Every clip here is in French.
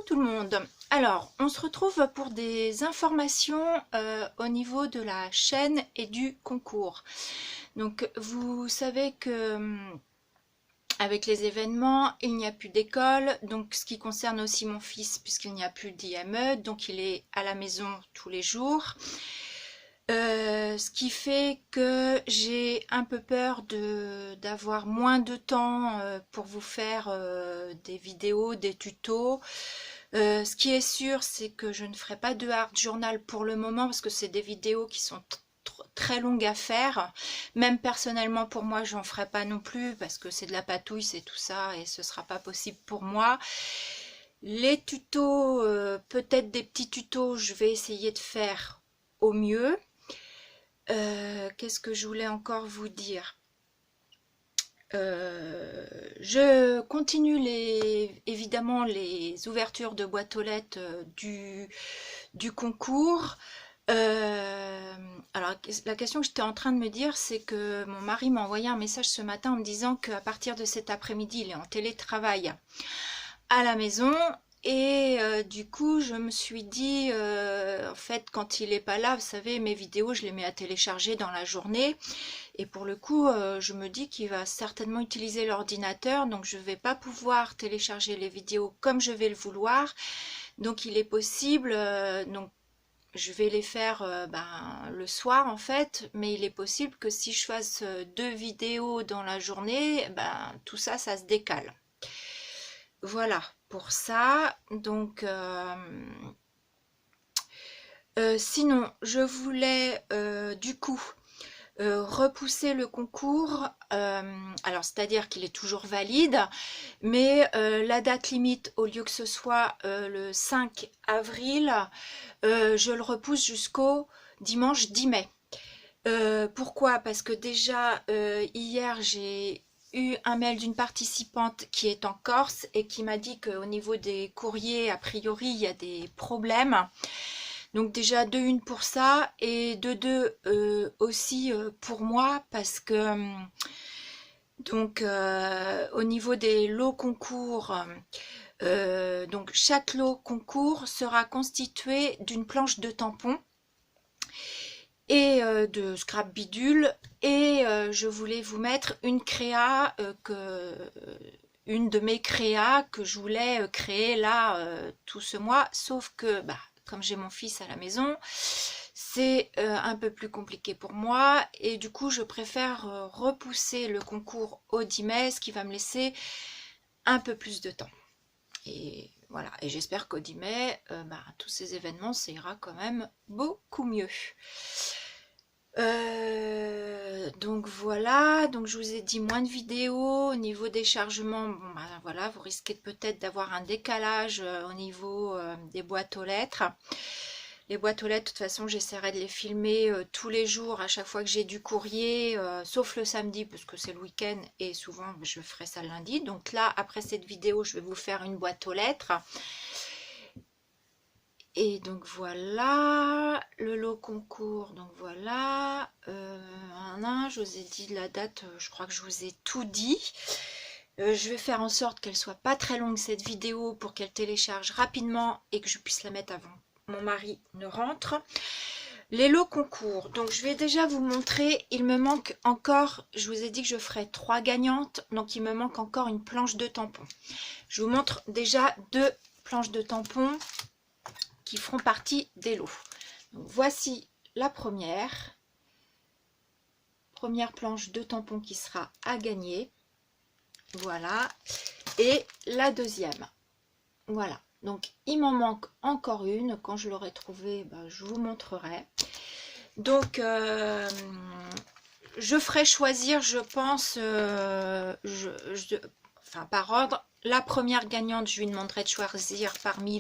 tout le monde. Alors, on se retrouve pour des informations au niveau de la chaîne et du concours. Donc, vous savez que avec les événements, il n'y a plus d'école, donc ce qui concerne aussi mon fils, puisqu'il n'y a plus d'IME, donc il est à la maison tous les jours. Ce qui fait que j'ai un peu peur d'avoir moins de temps pour vous faire des vidéos, des tutos. Ce qui est sûr, c'est que je ne ferai pas de hard journal pour le moment parce que c'est des vidéos qui sont très longues à faire. Même personnellement pour moi, j'en ferai pas non plus parce que c'est de la patouille, c'est tout ça et ce sera pas possible pour moi. Les tutos, peut-être des petits tutos, je vais essayer de faire au mieux. Qu'est-ce que je voulais encore vous dire? Je continue évidemment les ouvertures de boîtes aux lettres du concours. Alors la question que j'étais en train de me dire, c'est que mon mari m'a envoyé un message ce matin en me disant qu'à partir de cet après-midi, il est en télétravail à la maison. Et du coup, je me suis dit, en fait, quand il n'est pas là, vous savez, mes vidéos, je les mets à télécharger dans la journée. Et pour le coup, je me dis qu'il va certainement utiliser l'ordinateur, donc je ne vais pas pouvoir télécharger les vidéos comme je vais le vouloir. Donc il est possible, donc je vais les faire le soir en fait, mais il est possible que si je fasse 2 vidéos dans la journée, tout ça, ça se décale. Voilà pour ça. Donc sinon, je voulais du coup repousser le concours, alors c'est-à-dire qu'il est toujours valide, mais la date limite, au lieu que ce soit le 5 avril, je le repousse jusqu'au dimanche 10 mai. Pourquoi? Parce que déjà hier j'ai eu un mail d'une participante qui est en Corse et qui m'a dit qu'au niveau des courriers, a priori, il y a des problèmes. Donc déjà de une pour ça et de deux aussi pour moi parce que donc au niveau des lots concours, donc chaque lot concours sera constitué d'une planche de tampons et de scrap bidule et je voulais vous mettre une créa une de mes créas que je voulais créer là tout ce mois, sauf que comme j'ai mon fils à la maison, c'est un peu plus compliqué pour moi et du coup je préfère repousser le concours au 10 mai, ce qui va me laisser un peu plus de temps. Et voilà, et j'espère qu'au 10 mai, tous ces événements, ça ira quand même beaucoup mieux. Donc voilà, donc je vous ai dit moins de vidéos au niveau des chargements. Bon voilà, vous risquez peut-être d'avoir un décalage au niveau des boîtes aux lettres. Les boîtes aux lettres, de toute façon, j'essaierai de les filmer tous les jours à chaque fois que j'ai du courrier, sauf le samedi parce que c'est le week-end et souvent je ferai ça le lundi. Donc là, après cette vidéo, je vais vous faire une boîte aux lettres. Et donc voilà, le lot concours, donc voilà, je vous ai dit la date, je crois que je vous ai tout dit. Je vais faire en sorte qu'elle soit pas très longue cette vidéo pour qu'elle télécharge rapidement et que je puisse la mettre avant mon mari ne rentre. Les lots concours, donc je vais déjà vous montrer, il me manque encore, je vous ai dit que je ferai 3 gagnantes, donc il me manque encore une planche de tampons. Je vous montre déjà 2 planches de tampons qui feront partie des lots. Donc, voici la première planche de tampons qui sera à gagner. Voilà. Et la deuxième. Voilà. Donc, il m'en manque encore une. Quand je l'aurai trouvée, je vous montrerai. Donc, je ferai choisir, je pense, enfin par ordre. La première gagnante, je lui demanderai de choisir parmi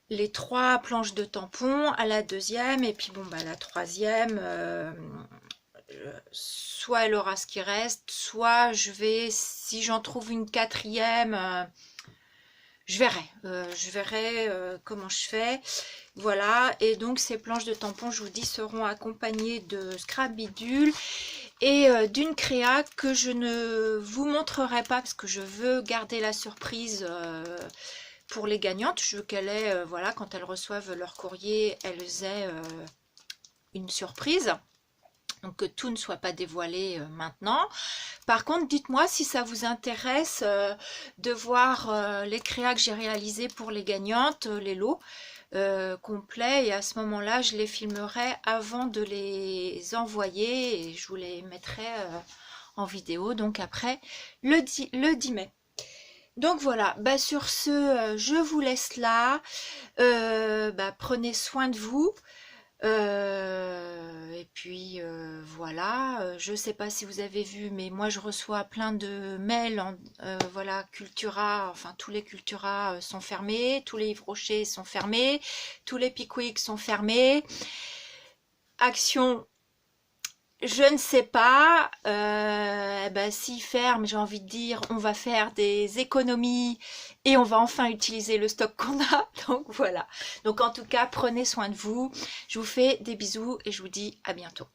les 3 planches de tampons, à la deuxième et puis la troisième, soit elle aura ce qui reste, soit je vais, si j'en trouve une quatrième, je verrai comment je fais. Voilà, et donc ces planches de tampons, je vous dis, seront accompagnées de scrap bidule et d'une créa que je ne vous montrerai pas parce que je veux garder la surprise pour les gagnantes. Je veux qu'elles aient, voilà, quand elles reçoivent leur courrier, elles aient une surprise. Donc que tout ne soit pas dévoilé maintenant. Par contre, dites-moi si ça vous intéresse de voir les créas que j'ai réalisés pour les gagnantes, les lots complets. Et à ce moment-là, je les filmerai avant de les envoyer et je vous les mettrai en vidéo. Donc après le 10 mai. Donc voilà, bah sur ce, je vous laisse là. Prenez soin de vous. Et puis voilà, je sais pas si vous avez vu, mais moi je reçois plein de mails, voilà, Cultura, enfin tous les Cultura sont fermés, tous les Yves Rocher sont fermés, tous les Pickwick sont fermés. Action, je ne sais pas, s'ils ferment, j'ai envie de dire, on va faire des économies et on va enfin utiliser le stock qu'on a. Donc voilà. Donc en tout cas, prenez soin de vous. Je vous fais des bisous et je vous dis à bientôt.